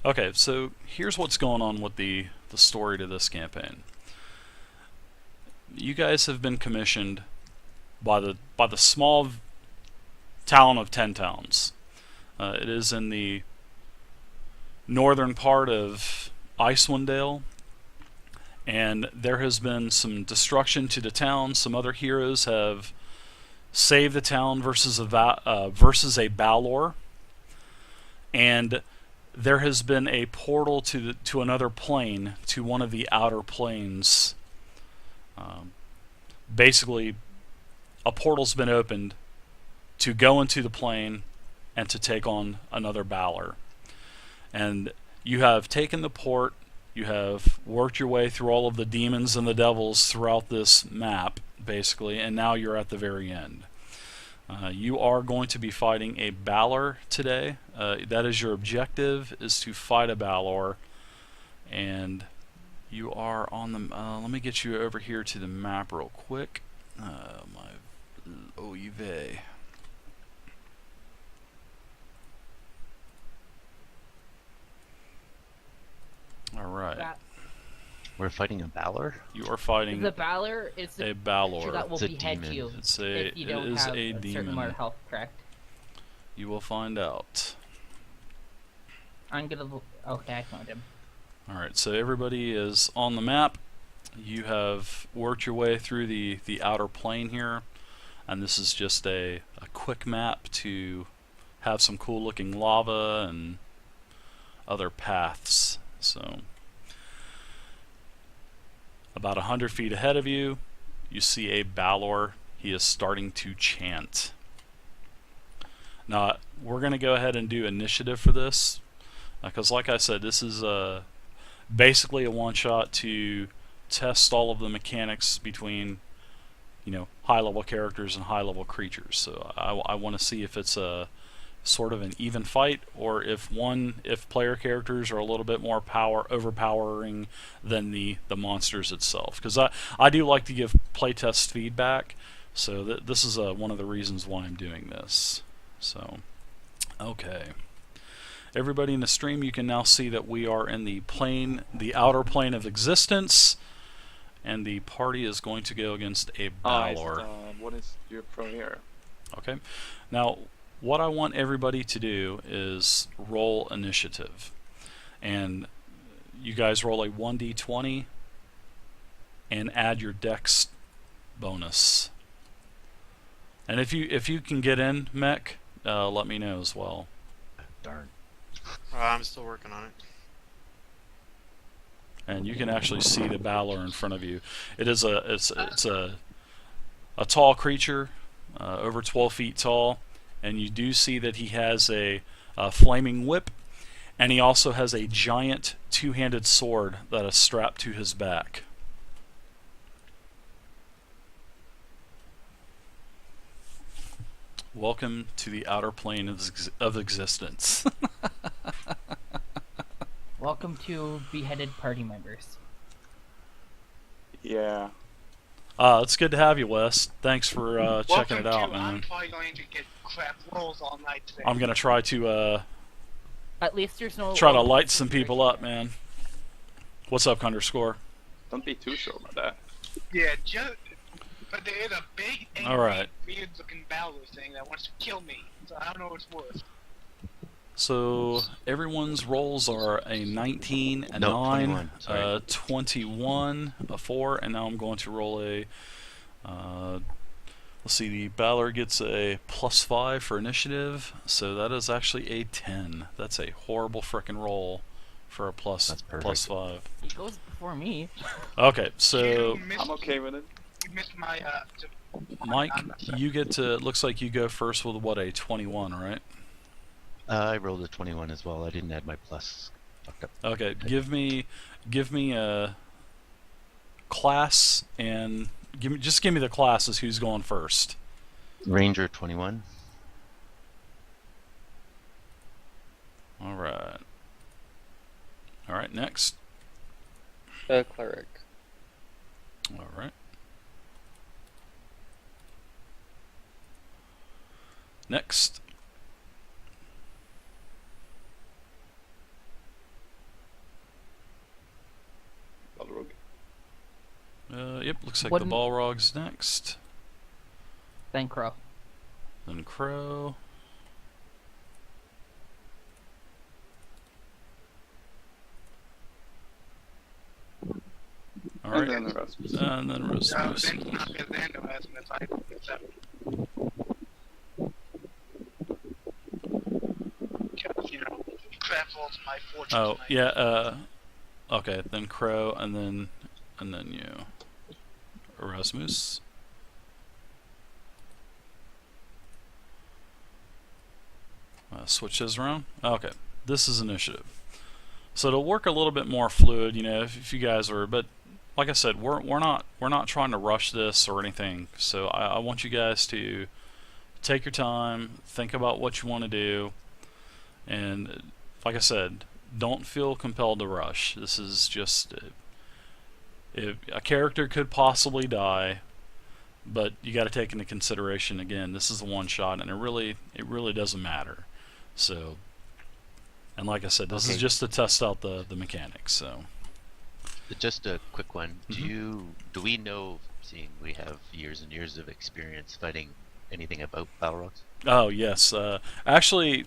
Okay, so here's what's going on with the story to this campaign. You guys have been commissioned by the small town of 10 Towns. It is in the northern part of Icewind Dale, and there has been some destruction to the town. Some other heroes have saved the town versus a Balor, and there has been a portal to another plane, to one of the outer planes. Basically, a portal's been opened to go into the plane and to take on another Balor. And you have taken the port, you have worked your way through all of the demons and the devils throughout this map, basically, and now you're at the very end. You are going to be fighting a Balor today. That is your objective, is to fight a Balor. And you are on the... let me get you over here to the map real quick. Oive. Alright. We're fighting a Balor? You are fighting The Balor is a Balor. that will It's a behead demon. you It if you don't is have a a certain demon. amount of health, correct? You will find out. I'm gonna... Okay, I found him. Alright, so everybody is on the map. You have worked your way through the outer plane here, and this is just a quick map to have some cool looking lava and other paths. So, about 100 feet ahead of you, you see a Balor. He is starting to chant. Now, we're going to go ahead and do initiative for this, because like I said, this is basically a one-shot to test all of the mechanics between, high-level characters and high-level creatures. So I want to see if it's a sort of an even fight, or if player characters are a little bit more overpowering than the monsters itself. Because I do like to give playtest feedback, so this is one of the reasons why I'm doing this. So, okay. Everybody in the stream, you can now see that we are in the outer plane of existence, and the party is going to go against a Balor. What is your pro here? Okay. Now, what I want everybody to do is roll initiative. And you guys roll a 1d20 and add your dex bonus. And if you can get in, Mech, let me know as well. Darn. I'm still working on it. And you can actually see the Balor in front of you. It's a tall creature, over 12 feet tall, and you do see that he has a flaming whip, and he also has a giant two-handed sword that is strapped to his back. Welcome to the outer plane of existence. Welcome to beheaded party members. Yeah. It's good to have you, Wes. Thanks for checking it out, I'm man. probably going to get crap rolls all night today. I'm gonna try to At least there's no... try to light some people up, man. What's up, Underscore? Don't be too sure about that. Yeah, but there is a big, All right. weird-looking Balor thing that wants to kill me, so I don't know what's worse. So everyone's rolls are a 19, a No, 9, 21, sorry. 21, a 4, and now I'm going to roll a... let's see, the Balor gets a +5 for initiative, so that is actually a 10. That's a horrible frickin' roll for a That's perfect. +5. He goes before me. Okay, so You missed- I'm okay with it. You missed my, Mike, you get to... looks like you go first with, what, a 21, right? I rolled a 21 as well. I didn't add my plus. Fucked up. Okay, give me a class, and just give me the classes. Who's going first? Ranger 21. All right. All right. Next. Cleric. All right. Next. Yep, looks like Wouldn't- the Balrog's next. Then Crow. Then Crowe. Alright. And then Erazmus. And then Then Erazmus. not get the end of it, and it's like, it's that. Because, you know, travels my fortune. Oh, tonight. yeah, okay, then Crowe, and then you. Erazmus. Switch those around. Okay, this is initiative. So it'll work a little bit more fluid, you know, if you guys are, but like I said, we're not trying to rush this or anything. So I want you guys to take your time, think about what you want to do, and like I said, don't feel compelled to rush. This is just if a character could possibly die, but you got to take into consideration again, this is a one shot, and it really doesn't matter. So, and like I said, this is Okay. just to test out the mechanics. So. Just a quick one. Mhm. Do we know, seeing we have years and years of experience fighting, anything about Balrogs? Oh yes, actually,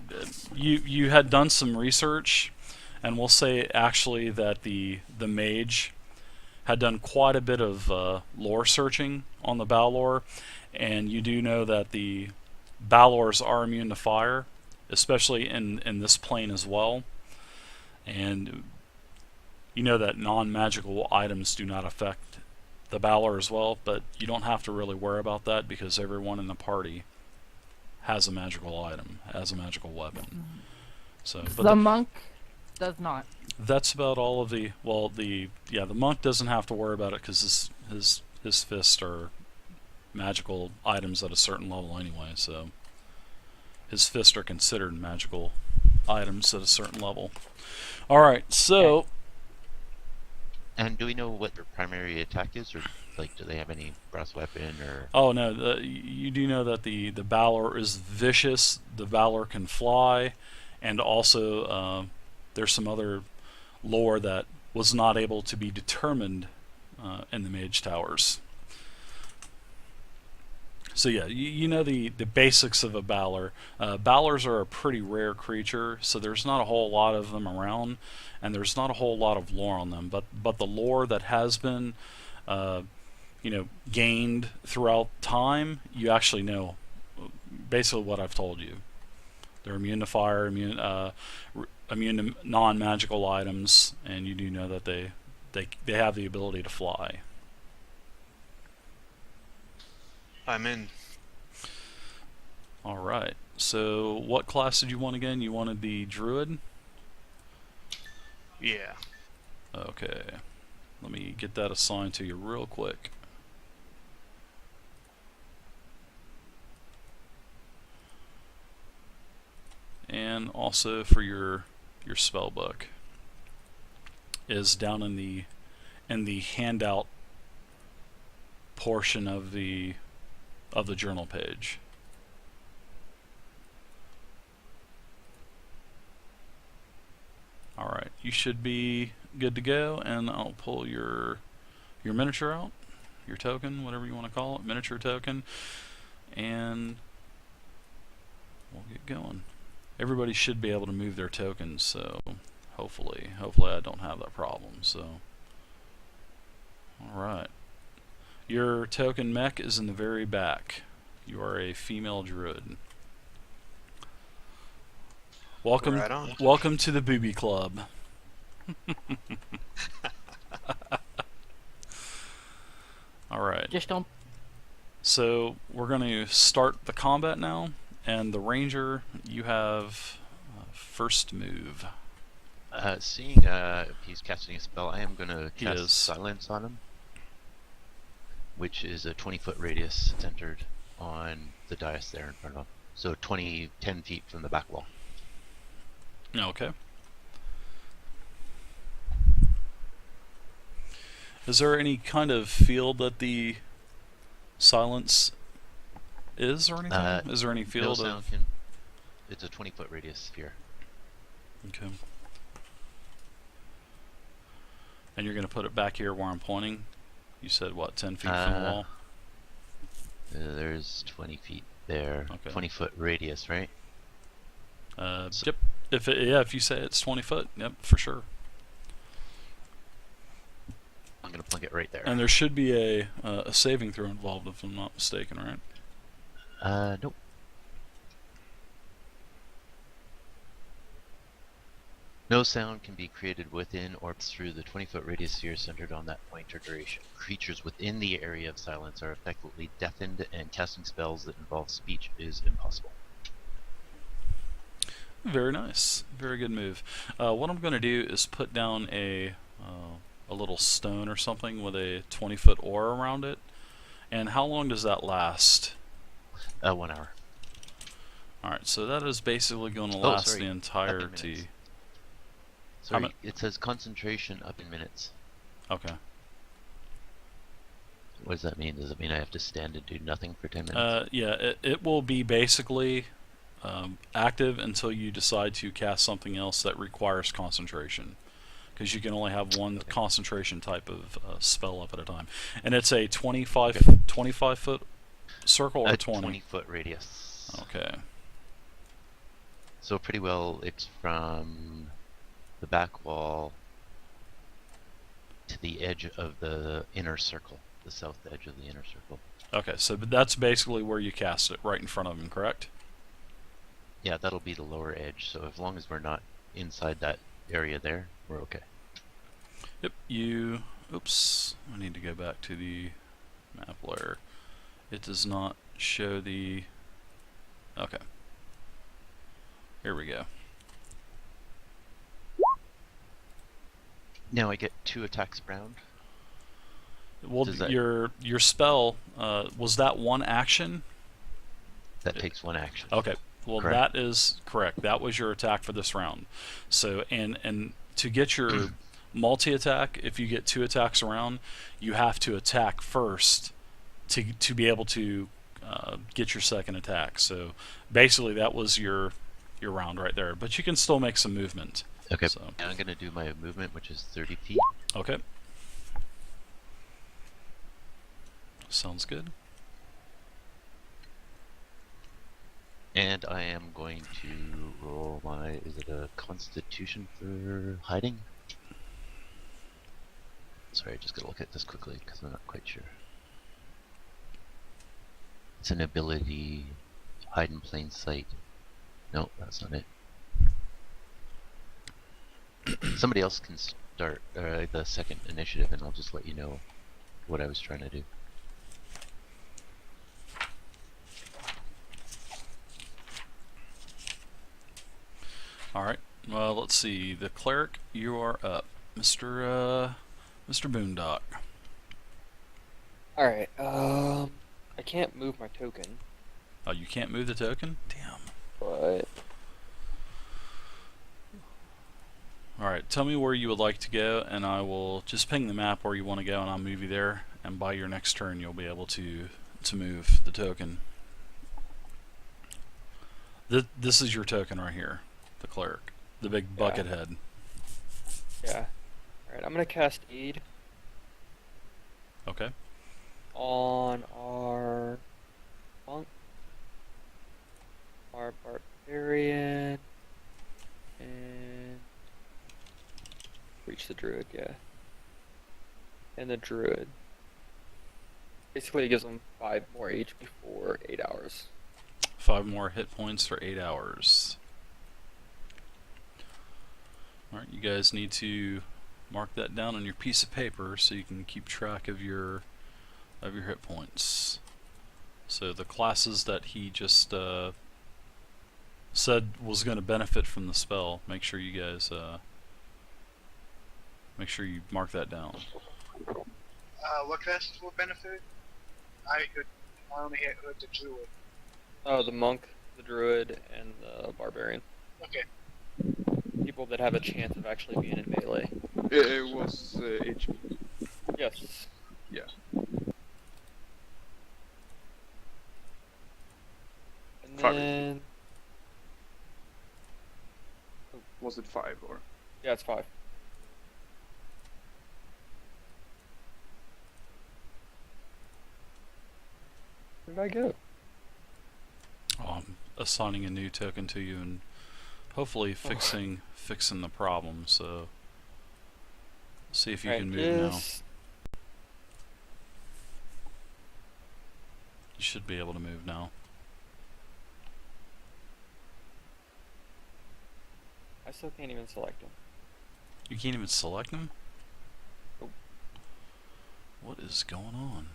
you had done some research, and we'll say actually that the mage had done quite a bit of lore searching on the Balor, and you do know that the Balors are immune to fire, especially in this plane as well, and you know that non-magical items do not affect the Balor as well, but you don't have to really worry about that because everyone in the party has a magical item, has a magical weapon. So, but The monk does not. that's about all of the the monk doesn't have to worry about it because his fists are magical items at a certain level anyway. So his fists are considered magical items at a certain level. All right, so. And do we know what their primary attack is, or like, do they have any brass weapon or? Oh no, you do know that the Balor is vicious. The Balor can fly, and also there's some other lore that was not able to be determined in the Mage Towers. So yeah, you know the basics of a Balor. Balors are a pretty rare creature, so there's not a whole lot of them around, and there's not a whole lot of lore on them. But the lore that has been, gained throughout time, you actually know basically what I've told you. They're immune to fire, immune to non-magical items, and you do know that they have the ability to fly. I'm in. All right. So, what class did you want again? You wanted the druid? Yeah. Okay. Let me get that assigned to you real quick. And also for your spell book is down in the handout portion of the journal page. All right, you should be good to go, and I'll pull your miniature out, your token, whatever you want to call it, miniature token, and we'll get going. Everybody should be able to move their tokens, so hopefully I don't have that problem. So, all right, your token mech is in the very back. You are a female druid. Welcome, Right on. welcome to the booby club. All right. Just don't. So we're going to start the combat now, and the ranger, you have first move. Seeing if he's casting a spell, I am going to He cast is. Silence on him, which is a 20-foot radius centered on the dais there in front of him. So 10 feet from the back wall. Okay. Is there any kind of field that the silence is or anything? Is there any No field sound of... can. It's a 20-foot radius sphere. Okay. And you're going to put it back here where I'm pointing? You said what, 10 feet from the wall? There's 20 feet there. Okay. 20-foot radius, right? Yep. If you say it's 20 foot, yep, for sure. I'm gonna plunk it right there. And there should be a saving throw involved, if I'm not mistaken, right? Nope. No sound can be created within or through the 20-foot radius sphere centered on that point or duration. Creatures within the area of silence are effectively deafened, and casting spells that involve speech is impossible. Very nice. Very good move. What I'm going to do is put down a little stone or something with a 20-foot aura around it. And how long does that last? 1 hour. Alright, so that is basically going to Oh, last sorry. the Up in entirety. minutes. Sorry, many- it says concentration up in minutes. Okay. What does that mean? Does it mean I have to stand and do nothing for 10 minutes? Yeah, it will be basically active until you decide to cast something else that requires concentration. Because you can only have one concentration type of spell up at a time. And it's a 25 foot circle or 20? 20-foot radius. Okay. So pretty well it's from the back wall to the edge of the inner circle. The south edge of the inner circle. Okay, so that's basically where you cast it, right in front of him, correct? Yeah, that'll be the lower edge, so as long as we're not inside that area there, we're okay. Yep, oops, I need to go back to the map layer. It does not show the... Okay. Here we go. Now I get 2 attacks per round. Well, Does that- your spell, was that one action? That takes 1 action. Okay, well Correct. that is correct. That was your attack for this round. So, and to get your multi-attack, if you get 2 attacks around, you have to attack first to be able to get your second attack. So basically that was your round right there. But you can still make some movement. Okay, So, now I'm gonna do my movement, which is 30 feet. okay. Sounds good. And I am going to roll my, is it a constitution for hiding? Sorry, I just gotta look at this quickly because I'm not quite sure. It's an ability, hide in plain sight. No, that's not it. Somebody else can start the second initiative and I'll just let you know what I was trying to do. Alright, well, let's see. The cleric, you are up. Mr. Boondock. Alright, I can't move my token, Oh, you can't move the token? Damn. but Alright, tell me where you would like to go, and I will just ping the map where you want to go, and I'll move you there, and by your next turn you'll be able to move the token. This is your token right here, the cleric. The big bucket head. yeah. Alright, I'm gonna cast Aid Okay. on our monk, our barbarian, and reach the druid, yeah. And the druid. Basically, it gives them 5 more HP for 8 hours. 5 more hit points for 8 hours. Alright, you guys need to mark that down on your piece of paper so you can keep track of your hit points. So the classes that he just said was going to benefit from the spell, make sure you guys make sure you mark that down. What classes will benefit? I only hit the druid. Oh, the monk, the druid, and the barbarian. Okay. People that have a chance of actually being in melee. It was HP. Yes. Yeah. And 5 then... Was it 5 or? Yeah, it's 5. did I go? I'm assigning a new token to you and hopefully fixing the problem. So see if you can move now. You should be able to move now. I still can't even select them. You can't even select them? Nope. What is going on?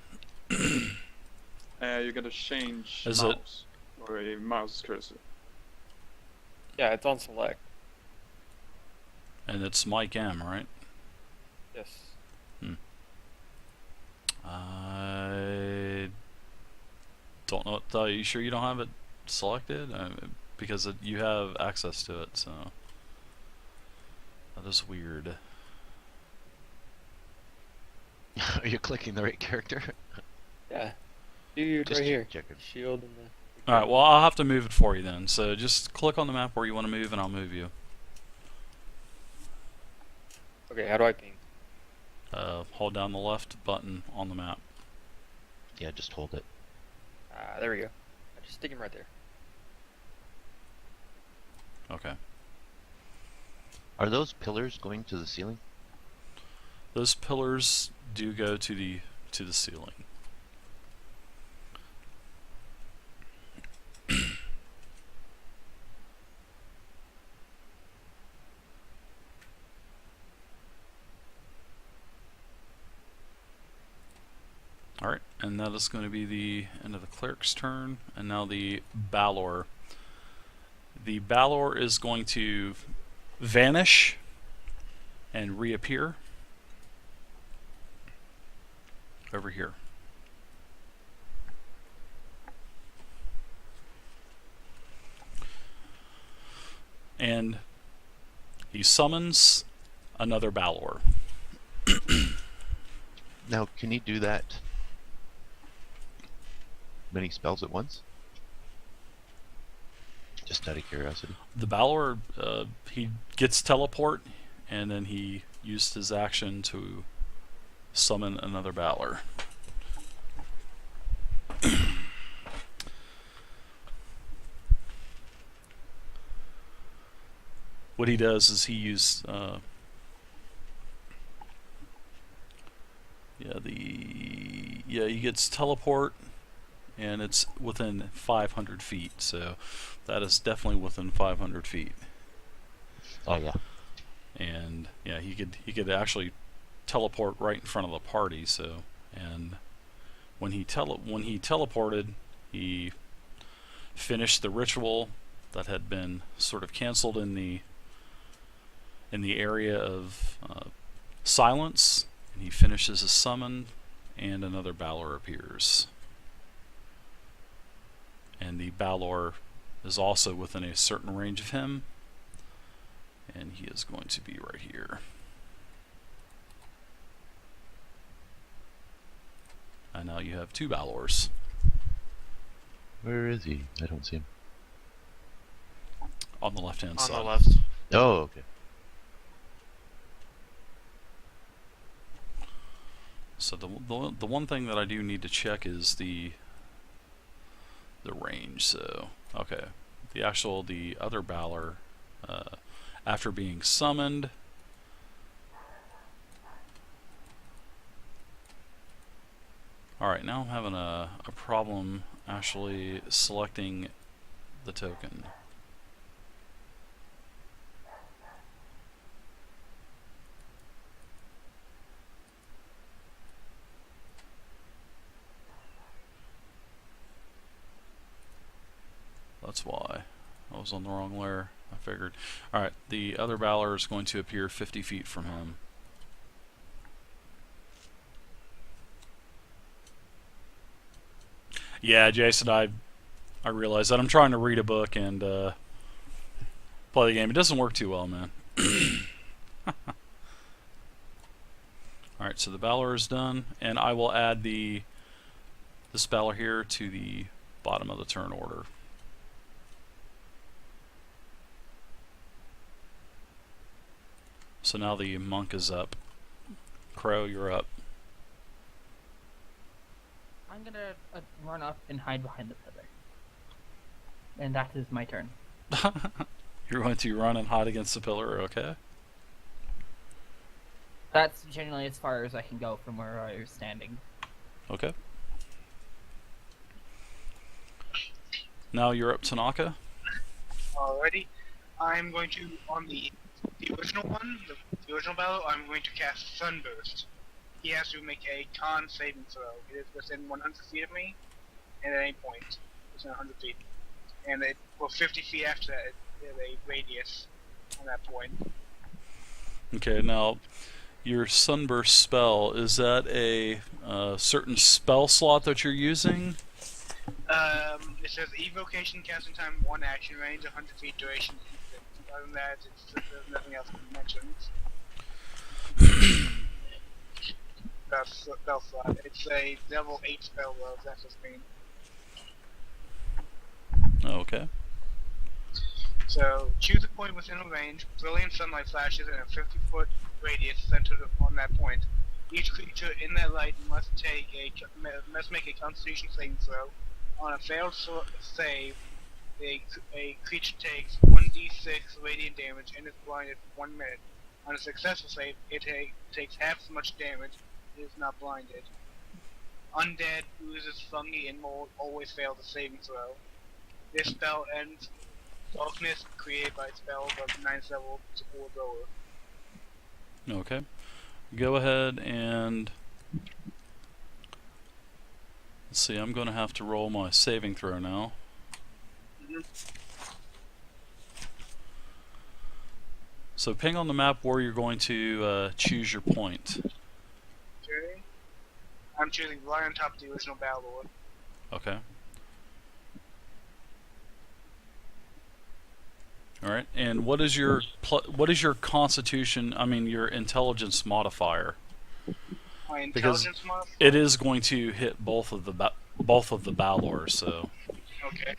You gotta change Is mouse or a mouse cursor. Yeah, it's on select. And it's Mike M, right? Yes. I don't know what to tell you. You sure you don't have it selected? Because you have access to it, so that is weird. Are you clicking the right character? Yeah. Dude, Just right here. checking. Shield and the... Alright, well, I'll have to move it for you then. So just click on the map where you want to move and I'll move you. Okay, how do I ping? Hold down the left button on the map. Yeah, just hold it. There we go. I just stick him right there. Okay. Are those pillars going to the ceiling? Those pillars do go to the ceiling. Alright, and that is going to be the end of the cleric's turn, and now the Balor. The Balor is going to vanish and reappear over here. And he summons another Balor. Now, can you do that many spells at once? Just out of curiosity. The Balor, he gets teleport, and then he used his action to summon another Balor. What he does is he used he gets teleport, and it's within 500 feet, so that is definitely within 500 feet. Oh yeah. And yeah, he could actually teleport right in front of the party. So, and when he teleported, he finished the ritual that had been sort of canceled in the area of silence, and he finishes his summon, and another Balor appears. And the Balor is also within a certain range of him, and he is going to be right here. And now you have two Balors. Where is he? I don't see him. On the left-hand On side. the left. Oh, okay. So the one thing that I do need to check is the range. So okay, the other Balor, after being summoned, alright, now I'm having a problem actually selecting the token. That's why. I was on the wrong layer, I figured. Alright, the other Balor is going to appear 50 feet from him. Yeah, Jason, I realize that. I'm trying to read a book and play the game. It doesn't work too well, man. Alright, so the Balor is done, and I will add this Balor here to the bottom of the turn order. So now the monk is up. Crowe, you're up. I'm I'm gonna run up and hide behind the pillar. And that is my turn. You're going to run and hide against the pillar, okay? That's generally as far as I can go from where I was standing. Okay. Now you're up, Tanaka. Alrighty. I'm going to, on the original one, the original battle, I'm going to cast Sunburst. He has to make a con saving throw. It is within 100 feet of me, and at any point, within 100 feet. And for 50 feet after that, it is a radius on that point. Okay, now your Sunburst spell, is that a certain spell slot that you're using? It says Evocation casting time 1 action range, 100 feet duration. Other than that, there's nothing else mentioned. That's spell slot. It's a level 8 spell though, that's just mean. Okay. So, choose a point within a range, brilliant sunlight flashes in a 50-foot radius centered on that point. Each creature in that light must make a Constitution saving throw. On a failed save, a creature takes 1d6 radiant damage and is blinded for 1 minute. On a successful save, it takes half as much damage and is not blinded. Undead, oozes, fungi, and mold always fail the saving throw. This spell ends darkness created by spells of 9th level or lower. Okay. Go ahead and... Let's see, I'm going to have to roll my saving throw now. So ping on the map where you're going to choose your point. Okay. I'm choosing right on top of the original Balor. Okay. All right. And what is your Constitution? I mean, your intelligence modifier? My Because intelligence modifier? it is going to hit both of the Balors. So Okay.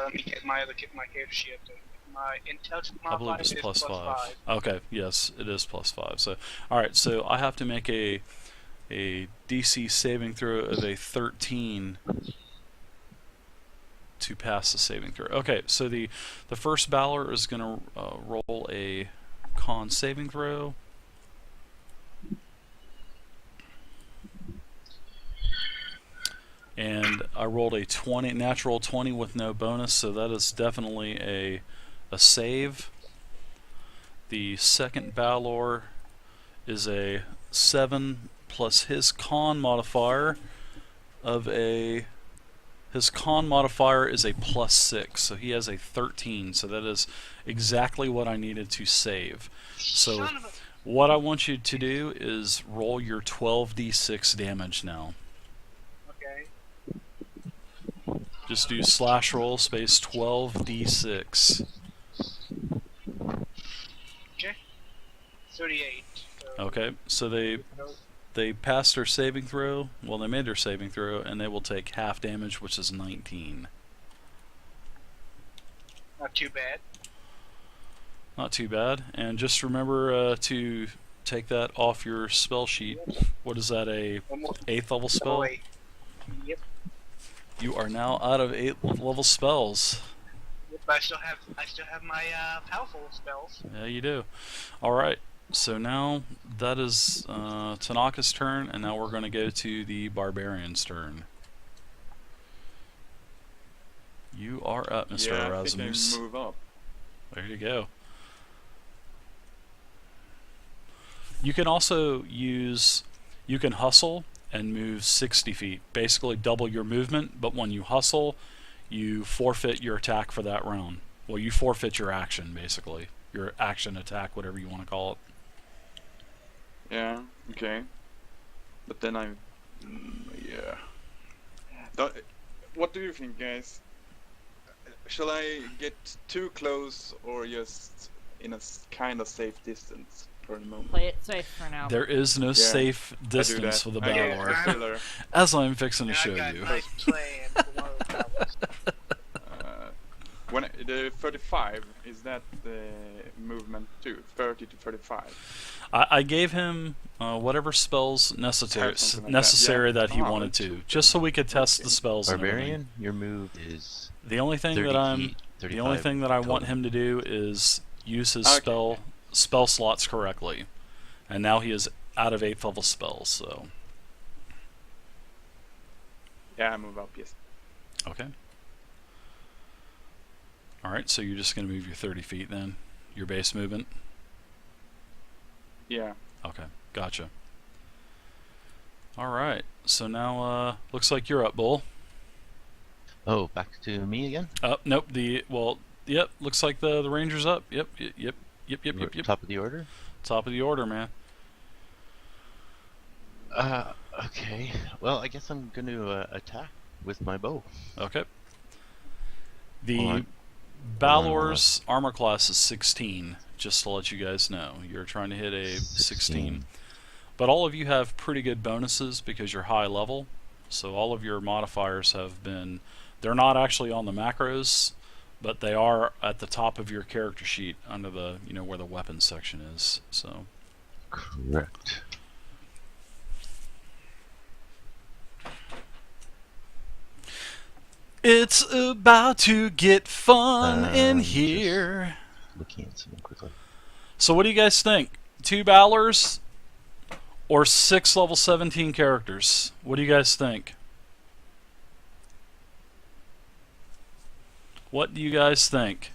Let me get my character sheet up there. My intelligence I believe modifier it's is plus plus 5. Okay. Yes, it is plus 5. So all right. So I have to make a DC saving throw of a 13 to pass the saving throw. Okay, so the first Balor is going to roll a con saving throw. And I rolled a natural 20 with no bonus, so that is definitely a save. The second Balor is a 7 plus his con modifier of a... His con modifier is a plus 6, so he has a 13, so that is exactly what I needed to save. So what I want you to do is roll your 12d6 damage now. Okay. Just do slash roll space 12d6. Okay. 38. So Okay, so they passed their saving throw. Well, they made their saving throw, and they will take half damage, which is 19. Not too bad. Not too bad. And just remember to take that off your spell sheet. What is that, a 8th level spell? Wait. Yep. You are now out of 8th level spells. Yep. But I still have my powerful spells. Yeah, you do. All right. So now that is Tanaka's turn, and now we're going to go to the Barbarian's turn. You are up, Mr. Yeah, I Erazmus. think I move up. There you go. You can also you can hustle and move 60 feet. Basically double your movement, but when you hustle, you forfeit your attack for that round. Well, you forfeit your action, basically. Your action attack, whatever you want to call it. Yeah, okay. But then yeah. What do you think, guys? Shall I get too close or just in a kind of safe distance for the moment? Play it safe for now. There is no safe distance for the Balor, as I'm fixing to show you. Nice plan for one of the the 35, is that the movement too? 30 to 35? I gave him whatever spells necessary Something like that, necessary yeah. that he Ah, wanted that's to, cool. just so we could test Okay. the spells. And everything. Barbarian, your move is The only thing 30 that I'm feet, the only 35 thing that I want total. him to do is use his Okay. spell slots correctly, and now he is out of 8th level spells. So Yeah, I move up, yes. okay. All right, so you're just gonna move your 30 feet then, your base movement. Yeah. Okay, gotcha. All right, so now looks like you're up, Bull. Oh, back to me again? Nope. Yep. Looks like the ranger's up. Yep. Yep. Top of the order? Top of the order, man. Okay. Well, I guess I'm going to attack with my bow. Okay. Hold The on. Balor's armor class is 16. Just to let you guys know, you're trying to hit a 16. But all of you have pretty good bonuses because you're high level. So all of your modifiers have been. They're not actually on the macros, but they are at the top of your character sheet under the, where the weapons section is. So Correct. it's about to get fun in Just here. Looking at something quickly. So what do you guys think? 2 Balors or 6 level 17 characters? What do you guys think? What do you guys think?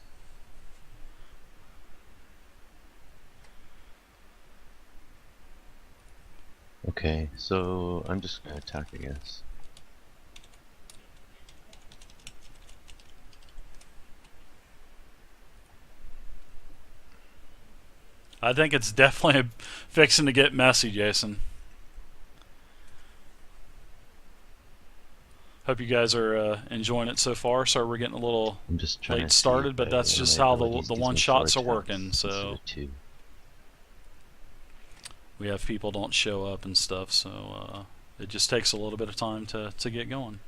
Okay, so I'm just going to attack, I guess. I think it's definitely fixing to get messy, Jason. Hope you guys are enjoying it so far. Sorry we're getting a little I'm just trying late to see started, if but that's one of just my how abilities the gives me one-shots 4 are working, attacks instead so of 2. we have people don't show up and stuff, so it just takes a little bit of time to get going.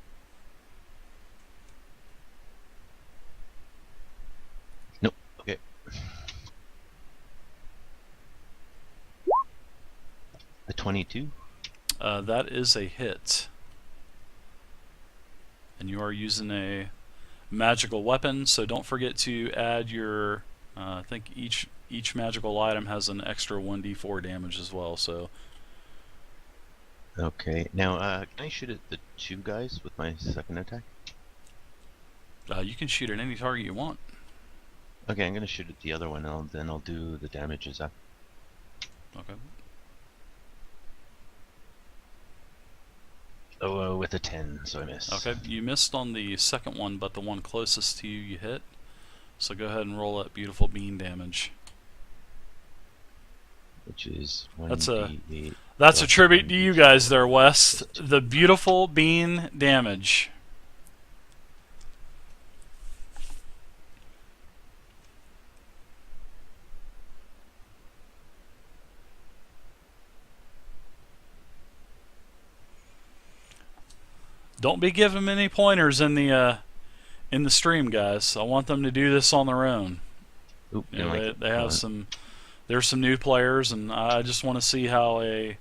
Nope. Okay. A 22. That is a hit. And you are using a magical weapon, so don't forget to add your. I think each magical item has an extra 1d4 damage as well. So Okay. Now, can I shoot at the 2 guys with my second attack? you can shoot at any target you want. Okay, I'm gonna shoot at the other one, and then I'll do the damages up. Okay. Oh, with a 10, so I missed. Okay. You missed on the second one, but the one closest to you, you hit. So go ahead and roll that beautiful bean damage. Which is That's 1d8. That's a plus tribute to you 1d4. guys there, West. The beautiful bean damage. Don't be giving them any pointers in the stream, guys. I want them to do this on their own. Oop, You didn't know, like it. they Hold have on. some. There's some new players, and I just want to see how a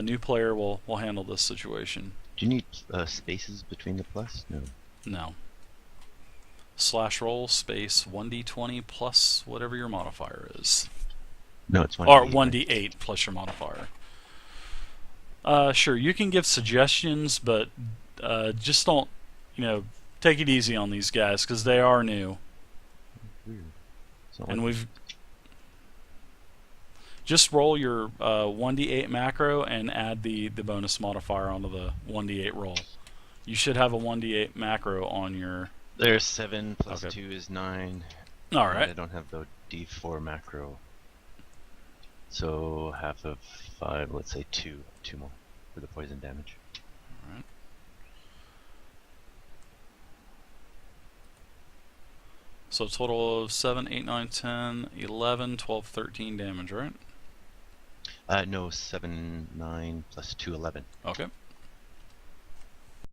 new player will handle this situation. Do you need spaces between the plus? No. No. Slash roll space 1d20 plus whatever your modifier is, No, it's 1d8. or right? 1d8 plus your modifier. Sure, you can give suggestions, but just don't, take it easy on these guys because they are new, Weird. It's not and like- we've. Just roll your 1d8 macro and add the bonus modifier onto the 1d8 roll. You should have a 1d8 macro on your. There's 7 plus Okay. 2 is 9. All and right. I don't have the d4 macro. So half of 5, let's say 2 more for the poison damage. All right. So a total of 7, 8, 9, 10, 11, 12, 13 damage, right? No, 7, 9 plus 2, 11. Okay.